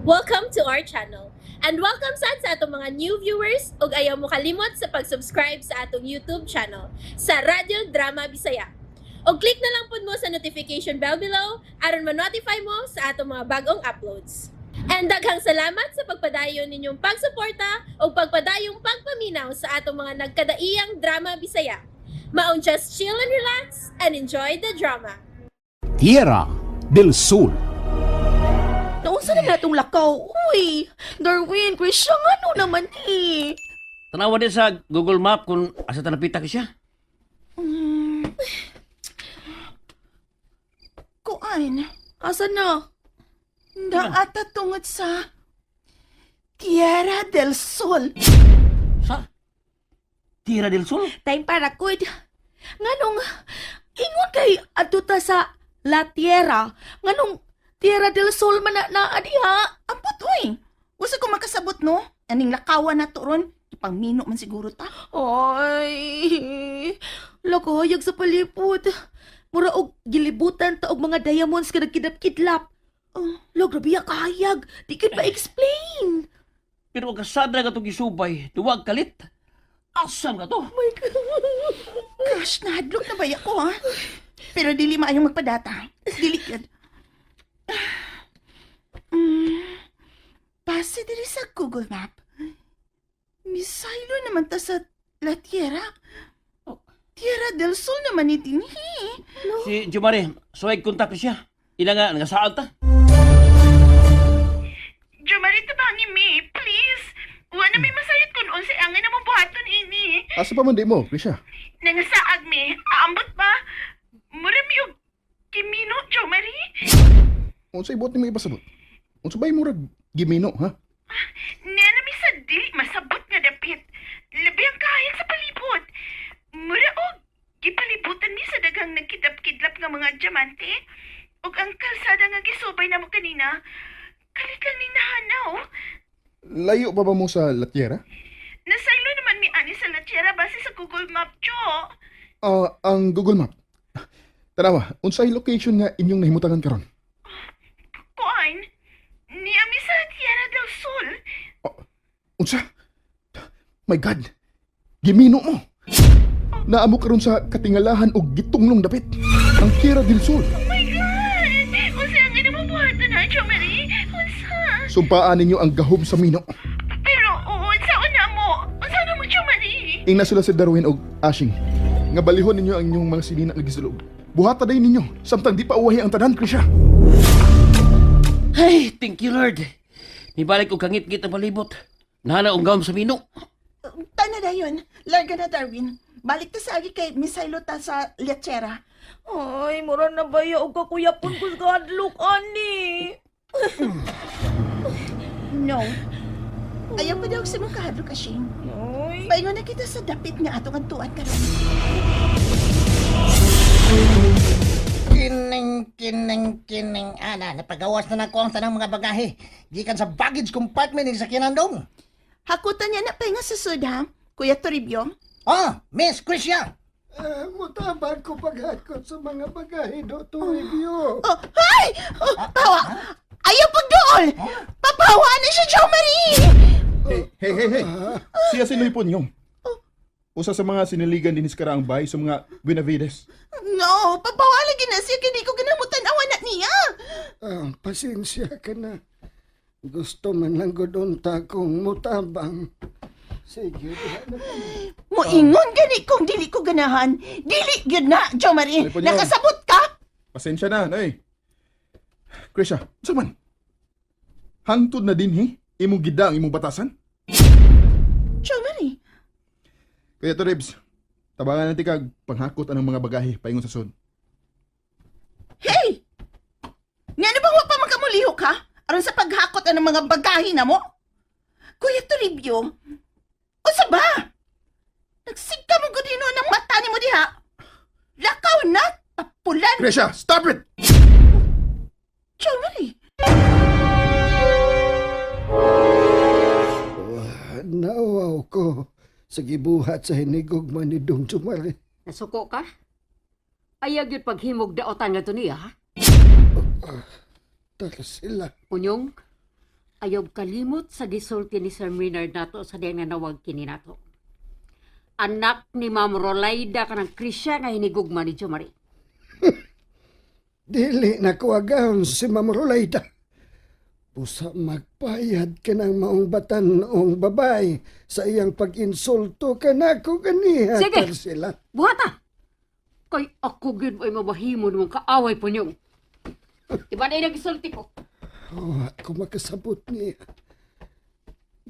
Welcome to our channel. And welcome sa atong mga new viewers ug ayaw mo kalimot sa pag-subscribe sa atong YouTube channel sa Radio Drama Bisaya. O click na lang pud mo sa notification bell below aron ma-notify mo sa atong mga bagong uploads. And daghang salamat sa pagpadayon ninyong pagsuporta o pagpadayong pagpaminaw sa atong mga nagkadaiyang Drama Bisaya. Maong just chill and relax and enjoy the drama. Tierra del Sur. Naunsa na natong lakaw? Uy, Darwin, Christian, ano naman eh? Tanawa din sa Google Map kung asa tanapita ka siya. Kuan, asa na? Naata tungod sa Tierra del Sol. Sa? Tierra del Sol? Time para kud. Nganong, ingon kay atuta sa La Tierra. Nganong Tierra del Sol man na adiha. Ampot, uy. Gusto ko makasabot, no? Aning lakawan na to ron. Ipangmino man siguro ta. Ay, lagayag sa palipod. Mura og gilibutan ta og mga diamonds ka nagkidap-kidlap. Grabe kahayag. Di ka ba explain? Pero ang kasada ka itong isubay, duwag kalit. Asam ka to? My God. Gosh, nahadlok na baya ko, ha? Pero dili maayong magpadata. Dili yan. Base diri sa Google Map. Misaylo naman ta sa La Tierra. Tierra del Sol naman ni Tinhi. Si Jumare, suwag kontak siya. Ina nga, nangasaan ta. Jumarita ba ni me, please? Wala may masayot kung unsi angin na mabuhaton ini. Asa pa man di mo, Krisha? Nangasaag me, aambot ba? Murami yung kimino, Jomari? Unsay buot nimo ipasabot? Unsa bay murag gimino, ha? Nana mi sa dili masabot nga dapit. Labi ang kahayag sa palibot. Mura og gipalibutan mi sa daghang nagkidap-kidlap nga mga diamante. Ug ang kalsada nga gisubay namo kanina, kalit lang ni nahanaw. Layo pa ba mo sa La Tierra? Nasaylo naman mi ani sa La Tierra base sa Google Map, Jo. Ang Google Map. Tanawa, unsay location nga inyong nahimutangan karon? Kuan, niya mi sa Tierra del Sol. Unsa? My God. Gimino mo. Naamo karon sa katingalahan og gitunglong dapit. Ang Tierra del Sur. Oh my God! Unsa ang inamubuhatan na, Jo Marie? Unsa? Sumpaan ninyo ang gahom sa mino. Pero, unsa una mo? Unsa na mo, Jo Marie? Ingna sila si Darwin og Ashing. Nga balihon ninyo ang inyong mga sinina nga gisulog. Buhata day ninyo, samtang di pa uwahi ang tanan, Krisha. Ay, thank you Lord. Nibalik ko kangit-ngit ang palibot. Nahana ang gawam sa mino. Tana na yun. Larga na, Darwin. Balik ta sa agi kay Misaylo ta sa Lechera. Ay, mura na ba ya og kakuyapon ko sa hadlok, ani? No. Ayaw pa daw sa mong kahadlo ka, Shing. Ay, Paingon na kita sa dapit nga atong antuan ka ron. Kining. Ana, napagawas na nako ang tanang mga bagahe. Gikan sa baggage compartment ni sakyanan dong. Hakutan niya na painga sa sud, ha? Kuya Toribio. Oh, Miss Krisha. Mutabang ko paghakot sa mga bagahe do Toribio. Oh, hay! Oh, pawa! Ayaw pagdool! Papawa na siya, Jo Marie! Hey. Siya si Luy Punyong. Usa sa mga siniligan din sa karaang bahay sa mga Benavides. No, papawa lagi na siya. Kini ko ginamutan awan na niya. Pasensya ka na. Gusto man lang gudon ta kong mutabang. Sige, diha na kami. Moingon gani kung dili ko ganahan. Dili gyud na, Jo Marie. Ay, Punyong. Nakasabot ka? Pasensya na, nay. Krisha, unsa man? Hangtod na din, imong gida ang imong batasan? Jo Marie. Kaya to, Rebs, tabangan natin kag panghakot anong mga bagahe paingon sa sud. Hey! Nga na bang wa pa magkamulihok ka? Aron sa paghakot ng mga bagahe na mo? Kuya Toribio, unsa ba? Nagsigka mo gudino ng mata ni mo diha. Lakaw na, papulan. Krisha, stop it! Jo Marie. Nawaw ko sa gibuhat sa hinigog man ni Dong Jumari. Nasuko ka? Ayag yun paghimog daotan nga to niya, ha? Tara sila. Punyong, Ayaw kalimot sa gisulti ni Sir Maynard nato sa diyan nga nawag kini nato. Anak ni Ma'am Rolaida ka ng Krisya nga hinigugma ni Jomari. Dili na ko agahon si Ma'am Rolaida. Pusa magpayad ka ng maong batan noong babay sa iyang pag-insulto ka na ko ganiha Sige. Tarsila. Buhata! Kay ako gid ay mabahimo mong kaaway po niyong. Iba na yung nagisulti ko. Oh, ako makasabot niya.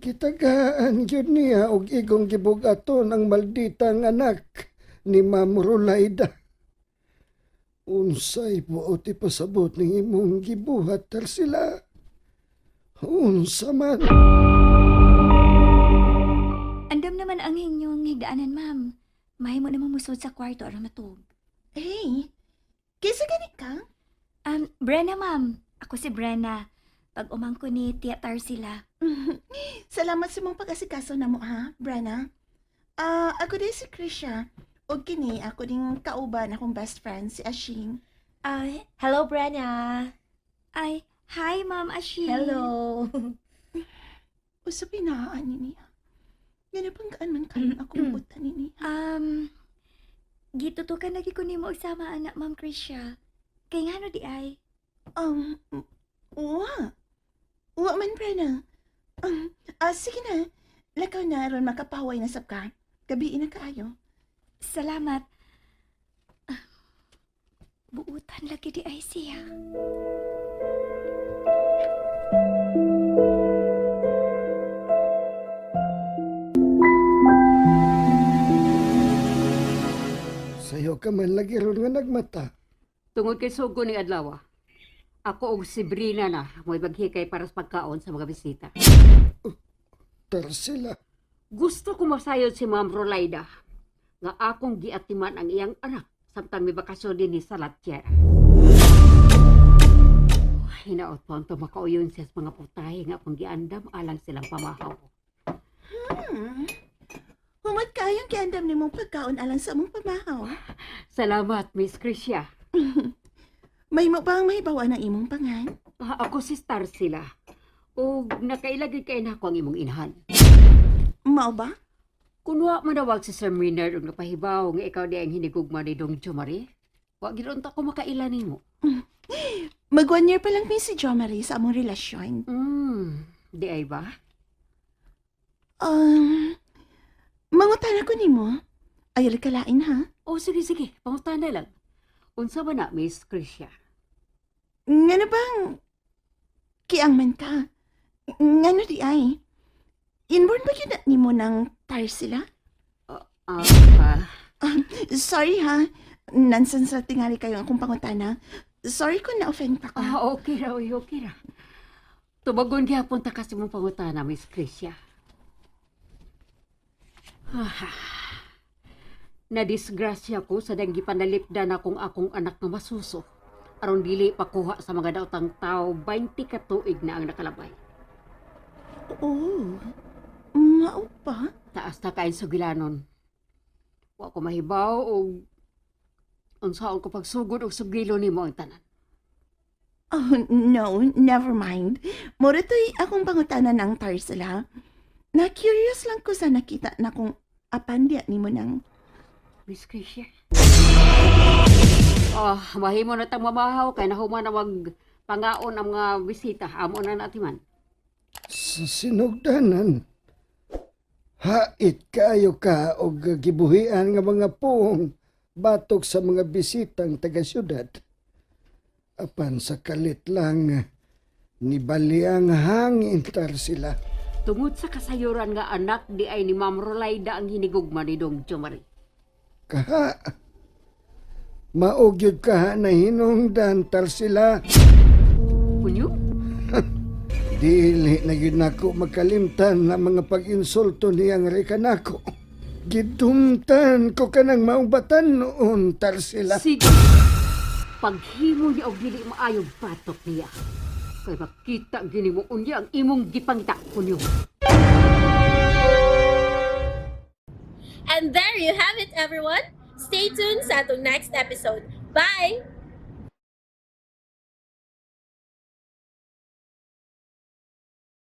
Gitagaan yun niya og igong gibugaton ang malditang anak ni Ma'am Rolaida. Unsay buot ipasabot ng imong gibuhat Tarsila. Unsa man. Andam naman ang inyong higdaanan, ma'am. Mahimo namang musod sa kwarto aron matug. Hey, kisa ganit ka? Brenna, ma'am. Ako si Brenna. Pag umangko ni Tia sila. Salamat sa mong pag-asikaso na mo, ha, Brenna? Ako din si Krisha. O kini, ako din kauban akong best friend, si Ashing. Hello, Brenna. Ay, hi, Ma'am Ashi. Hello. Usap inaan ni niya. Yan pang kaan man kayo akong butan ni niya. Gitutukan lagi ko ni mo sama anak, Ma'am Krisha. Kay nga no di ay. Uwa. Uwa man, Brenna. Sige na. Lakaw na ron makapaway na sab ka. Gabiin na kaayo. Salamat. Buutan lagi di ay siya. Sayo ka man lagi ron nga nagmata. Tungod kay sugo ni Adlawa. Ako og si Brina na mo'y baghikay para sa pagkaon sa mga bisita. Tarsila. Gusto ko masayod si Ma'am Rolaida nga akong giatiman ang iyang anak samtang may bakasyon din ni Salatier. Hinaot po ang tumakauyon siya sa mga putay nga akong giandam alang silang pamahaw. Humad kayong kiandam ni mong pagkaon alang sa mong pamahaw. Salamat, Miss Krisha. May mo bang mahibawa ng imong pangan? Ako si Star sila. O nakailagay kay na ako ang imong inahan. Mao ba? Kunwa manawag si Sir Maynard og napahibaw nga ikaw di ang hinigugma ni Dong Jomari. Wa gid ko makailan nimo. Mag 1 year pa lang mi si Jo Marie sa among relasyon. Di ay ba? Mangutan ako nimo. Ayaw kalain ha? O sige, pangutan na lang. Unsa ba na, Miss Krisha? Nga na bang kiangman ka? Nga no di ay? Inborn ba yun ni mo ng Tarsila? Sorry ha. Nansan sa tingali kayo akong pangutana. Sorry kung na-offend pa ka. Okay ra. Tubagon gyapon ta kasi mong pangutana, Miss Krisha. Nadisgrasya ko sa dang gipanalipdan akong anak na masuso. Aron dili pakuha sa mga daotang tao 20 ka tuig na ang nakalabay. Oh, mao pa? Taas na kain sa gilanon. Wa ko mahibaw o unsaon ko pagsugod og sugilo nimo ang tanan. Oh, no, never mind. Mura to'y akong pangutana ng Tarsila. Na-curious lang ko sa nakita na kung apandiya ni mo ng... Miss Krisha. Mahimo na tang mamahaw kay nahuman na wag pangaon ang mga bisita. Amo na natiman. Sa sinugdanan. Hait kayo ka o gibuhian nga mga puong batok sa mga bisitang taga-syudad. Apan sa kalit lang ni baliang hangin Tarsila. Tungod sa kasayuran nga anak di ay ni Ma'am Rolaida ang hinigugma ni Dong Jomari. Kaha. Maugyod kaha na hinungdan Tarsila. Kunyo? Dili na yun ako makalimtan na mga pag-insulto niyang rekanako. Gidumtan ko kanang maubatan noon Tarsila. Sige. Paghimo niya og dili maayong patok niya. Kay makita gini mo unya ang imong gipangita kunyo. And there you have it, everyone. Stay tuned sa atong next episode. Bye!